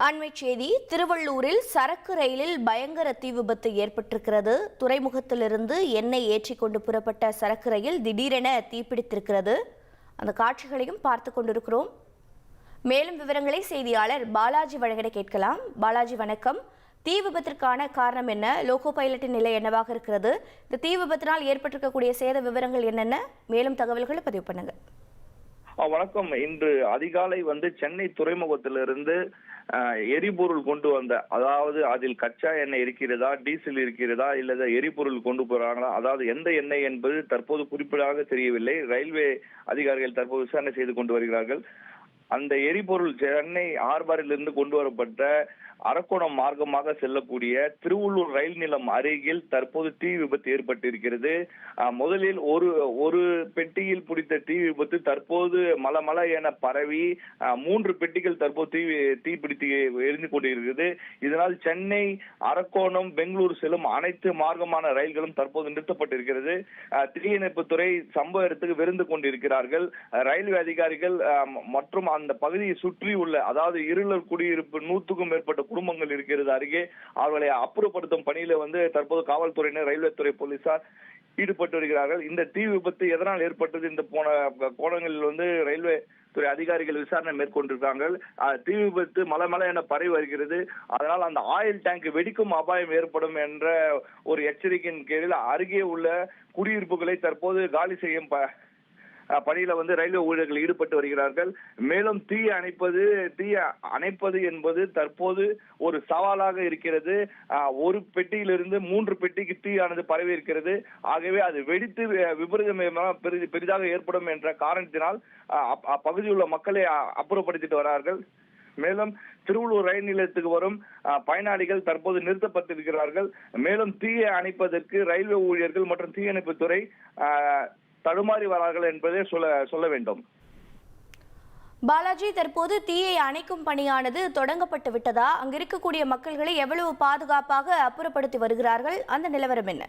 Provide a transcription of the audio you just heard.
அண்மை செய்தி. திருவள்ளூரில் சரக்கு ரயிலில் பயங்கர தீ விபத்து ஏற்பட்டிருக்கிறது. துறைமுகத்திலிருந்து எண்ணெய் ஏற்றி கொண்டு புறப்பட்ட சரக்கு ரயில் திடீரென தீப்பிடித்திருக்கிறது. அந்த காட்சிகளையும் பார்த்து கொண்டிருக்கிறோம். மேலும் விவரங்களை செய்தியாளர் பாலாஜி வழங்கிட கேட்கலாம். பாலாஜி, வணக்கம். தீ விபத்திற்கான காரணம் என்ன? லோகோ பைலட்டின் நிலை என்னவாக இருக்கிறது? இந்த தீ விபத்தினால் ஏற்பட்டிருக்கக்கூடிய சேத விவரங்கள் என்னென்ன? மேலும் தகவல்களை பதிவு பண்ணுங்க. வணக்கம். இன்று அதிகாலை சென்னை துறைமுகத்திலிருந்து எரிபொருள் கொண்டு வந்த, அதாவது அதில் கச்சா எண்ணெய் இருக்கிறதா, டீசல் இருக்கிறதா, இல்ல எரிபொருள் கொண்டு போறாங்களா, அதாவது எந்த எண்ணெய் என்பது தற்போது குறிப்பிடாக தெரியவில்லை. ரயில்வே அதிகாரிகள் தற்போது விசாரணை செய்து கொண்டு வருகிறார்கள். அந்த எரிபொருள் சென்னை ஹார்பரிலிருந்து கொண்டு வரப்பட்ட அரக்கோணம் மார்க்கமாக செல்லக்கூடிய திருவள்ளூர் ரயில் நிலம் அருகில் தற்போது தீ விபத்து ஏற்பட்டிருக்கிறது. முதலில் ஒரு பெட்டியில் பிடித்த தீ விபத்து தற்போது மல என பரவி 3 பெட்டிகள் தற்போது தீப்பிடித்து எரிந்து கொண்டிருக்கிறது. இதனால் சென்னை, அரக்கோணம், பெங்களூர் செல்லும் அனைத்து மார்க்கமான ரயில்களும் தற்போது நிறுத்தப்பட்டிருக்கிறது. தீயணைப்புத்துறை சம்பவ இடத்துக்கு விருந்து கொண்டிருக்கிறார்கள். ரயில்வே அதிகாரிகள் மற்றும் அந்த பகுதியை சுற்றி உள்ள, அதாவது இருளர் குடியிருப்பு 100க்கும் மேற்பட்ட குடும்பங்கள் இருக்கிறது அருகே, அவர்களை அப்புறப்படுத்தும் பணியில தற்போது காவல்துறையினர், ரயில்வே துறை போலீசார் ஈடுபட்டு வருகிறார்கள். இந்த தீ விபத்து எதனால் ஏற்பட்டது? இந்த போன கோணங்களில் ரயில்வே துறை அதிகாரிகள் விசாரணை மேற்கொண்டிருக்காங்க. தீ விபத்து மலை என பரவி வருகிறது. அதனால் அந்த ஆயில் டேங்க் வெடிக்கும் அபாயம் ஏற்படும் என்ற ஒரு எச்சரிக்கையின் கீழில் அருகே உள்ள குடியிருப்புகளை தற்போது காலி செய்யும் பணியில ரயில்வே ஊழியர்கள் ஈடுபட்டு வருகிறார்கள். மேலும் தீயை அணைப்பது என்பது தற்போது ஒரு சவாலாக இருக்கிறது. ஒரு பெட்டியிலிருந்து 3 பெட்டிக்கு தீயானது பரவி இருக்கிறது. ஆகவே அது வெடித்து விபரீதமாக பெரிதாக ஏற்படும் என்ற காரணத்தினால் அப்பகுதியில் உள்ள மக்களை அப்புறப்படுத்திட்டு வரார்கள். மேலும் திருவள்ளூர் ரயில் நிலையத்துக்கு வரும் பயனாளிகள் தற்போது நிறுத்தப்பட்டிருக்கிறார்கள். மேலும் தீயை அணைப்பதற்கு ரயில்வே ஊழியர்கள் மற்றும் தீயணைப்புத்துறை தடுமாறி வரார்கள் என்பதை சொல்ல வேண்டும். பாலாஜி, தற்போது தீயை அணைக்கும் பணியானது தொடங்கப்பட்டு விட்டதா? அங்கு இருக்கக்கூடிய மக்களை எவ்வளவு பாதுகாப்பாக அப்புறப்படுத்தி வருகிறார்கள்? அந்த நிலவரம் என்ன?